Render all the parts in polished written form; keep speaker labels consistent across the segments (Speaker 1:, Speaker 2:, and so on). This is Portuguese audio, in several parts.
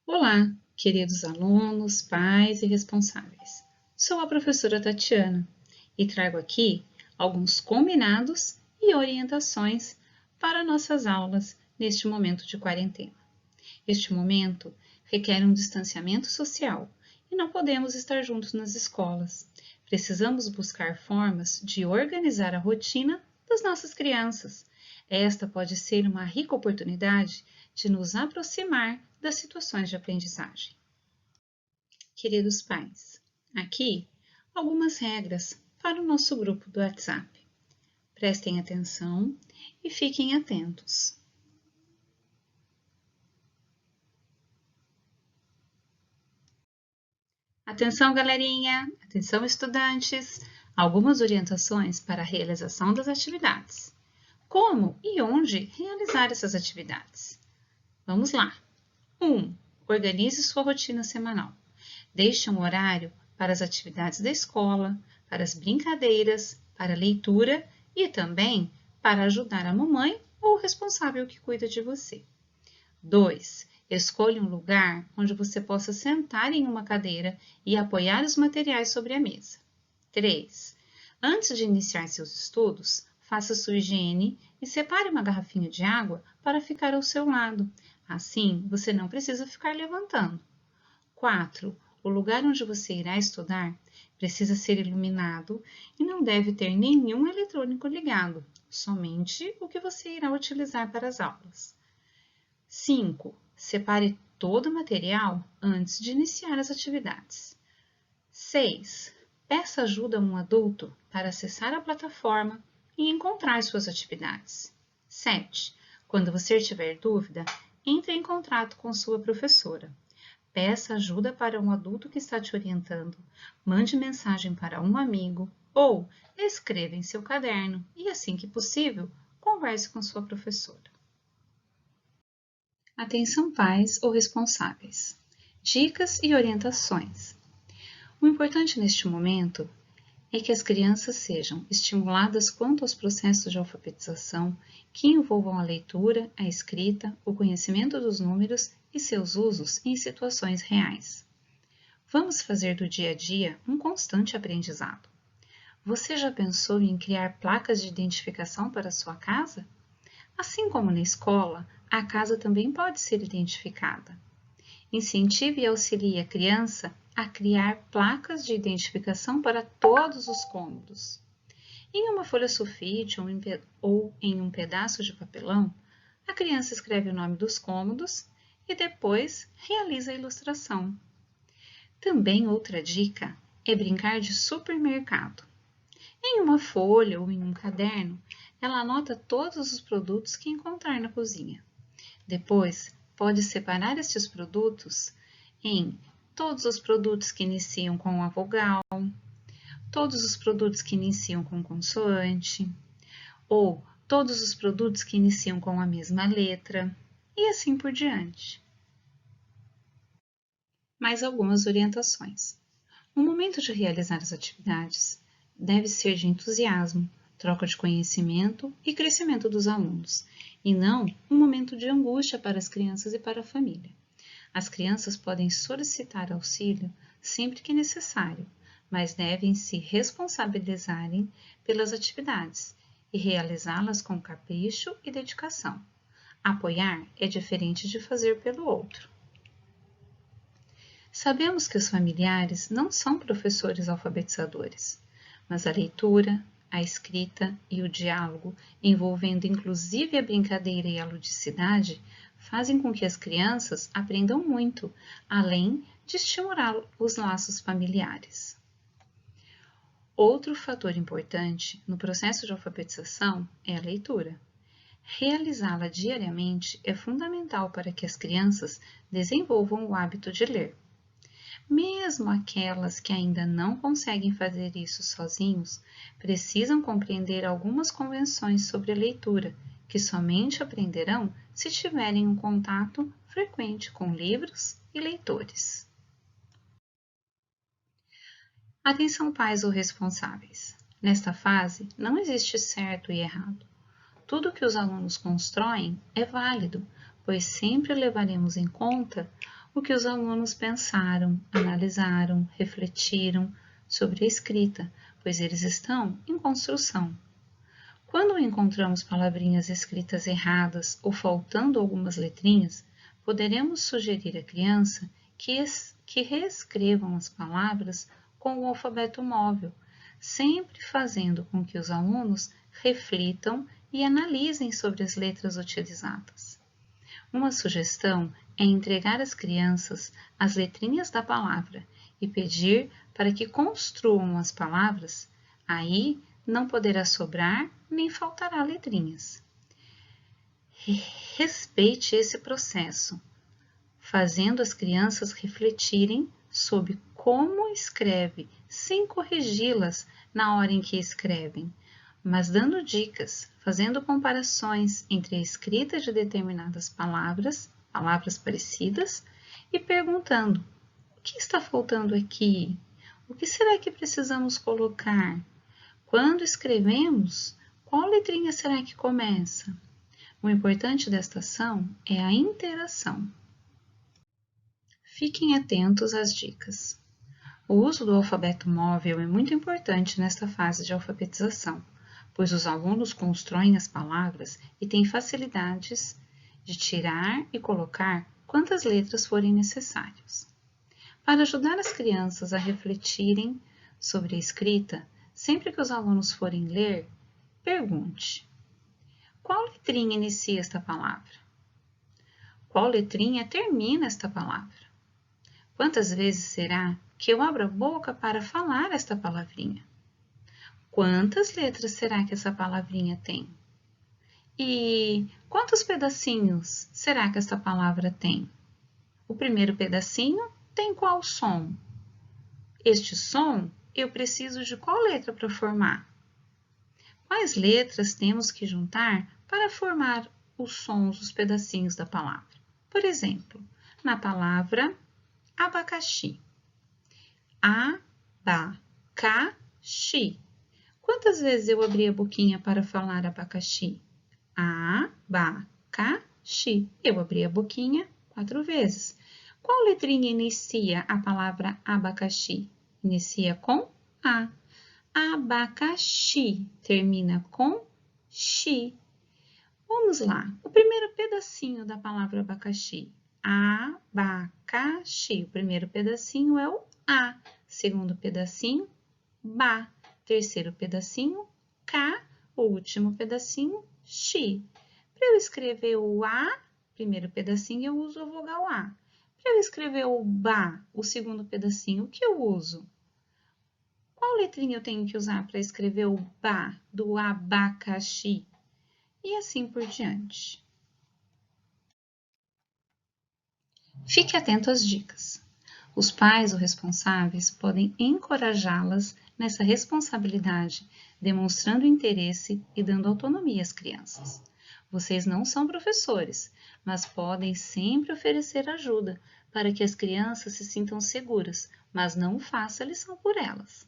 Speaker 1: Olá, queridos alunos, pais e responsáveis. Sou a professora Tatiana e trago aqui alguns combinados e orientações para nossas aulas neste momento de quarentena. Este momento requer um distanciamento social e não podemos estar juntos nas escolas. Precisamos buscar formas de organizar a rotina das nossas crianças. Esta pode ser uma rica oportunidade de nos aproximar das situações de aprendizagem. Queridos pais, aqui algumas regras para o nosso grupo do WhatsApp. Prestem atenção e fiquem atentos. Atenção, galerinha! Atenção, estudantes! Algumas orientações para a realização das atividades. Como e onde realizar essas atividades? Vamos lá! 1. Organize sua rotina semanal. Deixe um horário para as atividades da escola, para as brincadeiras, para a leitura e também para ajudar a mamãe ou o responsável que cuida de você. 2. Escolha um lugar onde você possa sentar em uma cadeira e apoiar os materiais sobre a mesa. 3. Antes de iniciar seus estudos, faça sua higiene e separe uma garrafinha de água para ficar ao seu lado. Assim, você não precisa ficar levantando. 4. O lugar onde você irá estudar precisa ser iluminado e não deve ter nenhum eletrônico ligado, somente o que você irá utilizar para as aulas. 5. Separe todo o material antes de iniciar as atividades. 6. Peça ajuda a um adulto para acessar a plataforma e encontrar suas atividades. 7. Quando você tiver dúvida, entre em contato com sua professora. Peça ajuda para um adulto que está te orientando, mande mensagem para um amigo ou escreva em seu caderno e, assim que possível, converse com sua professora. Atenção pais ou responsáveis. Dicas e orientações. O importante neste momento é que as crianças sejam estimuladas quanto aos processos de alfabetização que envolvam a leitura, a escrita, o conhecimento dos números e seus usos em situações reais. Vamos fazer do dia a dia um constante aprendizado. Você já pensou em criar placas de identificação para a sua casa? Assim como na escola, a casa também pode ser identificada. Incentive e auxilie a criança a criar placas de identificação para todos os cômodos. Em uma folha sulfite ou em um pedaço de papelão, a criança escreve o nome dos cômodos e depois realiza a ilustração. Também outra dica é brincar de supermercado. Em uma folha ou em um caderno, ela anota todos os produtos que encontrar na cozinha. Depois, pode separar estes produtos em todos os produtos que iniciam com a vogal, todos os produtos que iniciam com consoante, ou todos os produtos que iniciam com a mesma letra, e assim por diante. Mais algumas orientações. O momento de realizar as atividades deve ser de entusiasmo, troca de conhecimento e crescimento dos alunos, e não um momento de angústia para as crianças e para a família. As crianças podem solicitar auxílio sempre que necessário, mas devem se responsabilizarem pelas atividades e realizá-las com capricho e dedicação. Apoiar é diferente de fazer pelo outro. Sabemos que os familiares não são professores alfabetizadores, mas a leitura, a escrita e o diálogo, envolvendo inclusive a brincadeira e a ludicidade, fazem com que as crianças aprendam muito, além de estimular os laços familiares. Outro fator importante no processo de alfabetização é a leitura. Realizá-la diariamente é fundamental para que as crianças desenvolvam o hábito de ler. Mesmo aquelas que ainda não conseguem fazer isso sozinhos, precisam compreender algumas convenções sobre a leitura, que somente aprenderão se tiverem um contato frequente com livros e leitores. Atenção pais ou responsáveis. Nesta fase, não existe certo e errado. Tudo que os alunos constroem é válido, pois sempre levaremos em conta o que os alunos pensaram, analisaram, refletiram sobre a escrita, pois eles estão em construção. Quando encontramos palavrinhas escritas erradas ou faltando algumas letrinhas, poderemos sugerir à criança que reescrevam as palavras com o alfabeto móvel, sempre fazendo com que os alunos reflitam e analisem sobre as letras utilizadas. Uma sugestão é entregar às crianças as letrinhas da palavra e pedir para que construam as palavras. Aí não poderá sobrar nem faltará letrinhas. Respeite esse processo, fazendo as crianças refletirem sobre como escreve, sem corrigi-las na hora em que escrevem, mas dando dicas, fazendo comparações entre a escrita de determinadas palavras parecidas, e perguntando: o que está faltando aqui? O que será que precisamos colocar? Quando escrevemos, qual letrinha será que começa? O importante desta ação é a interação. Fiquem atentos às dicas. O uso do alfabeto móvel é muito importante nesta fase de alfabetização, pois os alunos constroem as palavras e têm facilidades de tirar e colocar quantas letras forem necessárias. Para ajudar as crianças a refletirem sobre a escrita, sempre que os alunos forem ler, pergunte: qual letrinha inicia esta palavra? Qual letrinha termina esta palavra? Quantas vezes será que eu abro a boca para falar esta palavrinha? Quantas letras será que essa palavrinha tem? E quantos pedacinhos será que esta palavra tem? O primeiro pedacinho tem qual som? Este som eu preciso de qual letra para formar? Quais letras temos que juntar para formar os sons, os pedacinhos da palavra? Por exemplo, na palavra abacaxi. Abacaxi. Quantas vezes eu abri a boquinha para falar abacaxi? Abacaxi. Eu abri a boquinha 4 vezes. Qual letrinha inicia a palavra abacaxi? Inicia com A. Abacaxi termina com xi. Vamos lá. O primeiro pedacinho da palavra abacaxi. Abacaxi. O primeiro pedacinho é o A. Segundo pedacinho, ba. Terceiro pedacinho, ca. O último pedacinho, xi. Para eu escrever o A, primeiro pedacinho, eu uso a vogal A. Para eu escrever o ba, o segundo pedacinho, o que eu uso? Qual letrinha eu tenho que usar para escrever o ba do abacaxi? E assim por diante. Fique atento às dicas. Os pais ou responsáveis podem encorajá-las nessa responsabilidade, demonstrando interesse e dando autonomia às crianças. Vocês não são professores, mas podem sempre oferecer ajuda para que as crianças se sintam seguras, mas não faça a lição por elas.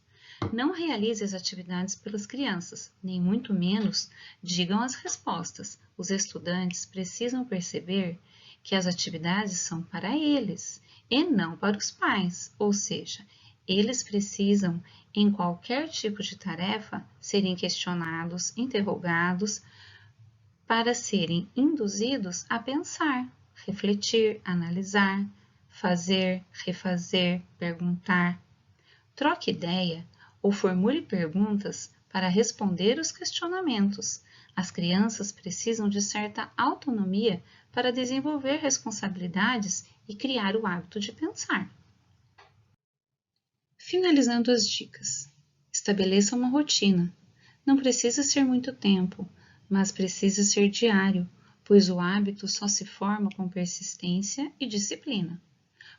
Speaker 1: Não realize as atividades pelas crianças, nem muito menos digam as respostas. Os estudantes precisam perceber que as atividades são para eles e não para os pais, ou seja, eles precisam, em qualquer tipo de tarefa, serem questionados, interrogados, para serem induzidos a pensar, refletir, analisar, fazer, refazer, perguntar. Troque ideia ou formule perguntas para responder os questionamentos. As crianças precisam de certa autonomia para desenvolver responsabilidades e criar o hábito de pensar. Finalizando as dicas. Estabeleça uma rotina. Não precisa ser muito tempo, mas precisa ser diário, pois o hábito só se forma com persistência e disciplina.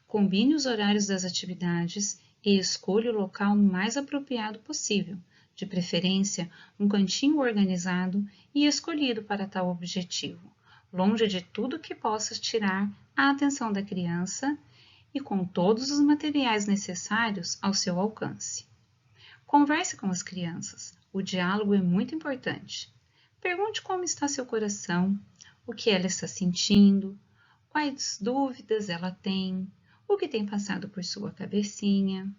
Speaker 1: Combine os horários das atividades e escolha o local mais apropriado possível, de preferência um cantinho organizado e escolhido para tal objetivo, longe de tudo que possa tirar a atenção da criança e com todos os materiais necessários ao seu alcance. Converse com as crianças, o diálogo é muito importante. Pergunte como está seu coração, o que ela está sentindo, quais dúvidas ela tem, o que tem passado por sua cabecinha.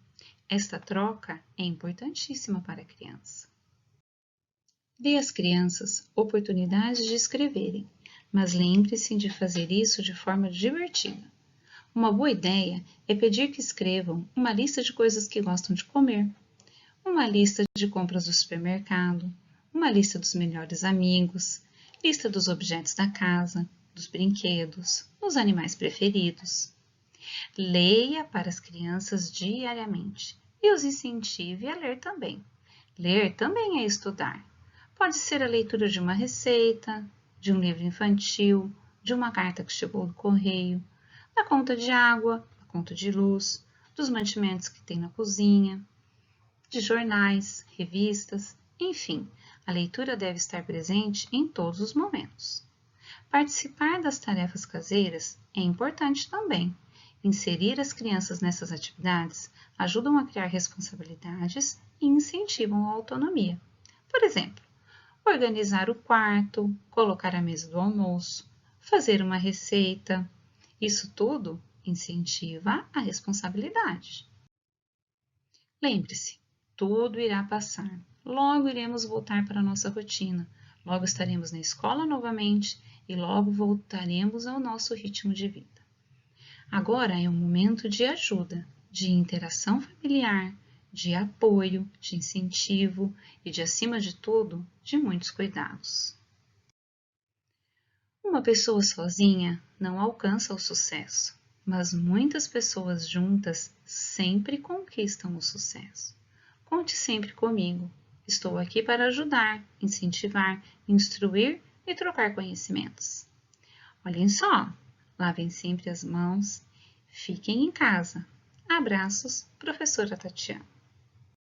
Speaker 1: Esta troca é importantíssima para a criança. Dê às crianças oportunidades de escreverem, mas lembre-se de fazer isso de forma divertida. Uma boa ideia é pedir que escrevam uma lista de coisas que gostam de comer, uma lista de compras do supermercado, uma lista dos melhores amigos, lista dos objetos da casa, dos brinquedos, dos animais preferidos. Leia para as crianças diariamente e os incentive a ler também. Ler também é estudar. Pode ser a leitura de uma receita, de um livro infantil, de uma carta que chegou do correio, da conta de água, da conta de luz, dos mantimentos que tem na cozinha, de jornais, revistas, enfim, a leitura deve estar presente em todos os momentos. Participar das tarefas caseiras é importante também. Inserir as crianças nessas atividades ajudam a criar responsabilidades e incentivam a autonomia. Por exemplo, organizar o quarto, colocar a mesa do almoço, fazer uma receita. Isso tudo incentiva a responsabilidade. Lembre-se, tudo irá passar. Logo iremos voltar para a nossa rotina. Logo estaremos na escola novamente e logo voltaremos ao nosso ritmo de vida. Agora é um momento de ajuda, de interação familiar, de apoio, de incentivo e de, acima de tudo, de muitos cuidados. Uma pessoa sozinha não alcança o sucesso, mas muitas pessoas juntas sempre conquistam o sucesso. Conte sempre comigo. Estou aqui para ajudar, incentivar, instruir e trocar conhecimentos. Olhem só, lavem sempre as mãos, fiquem em casa. Abraços, professora Tatiana.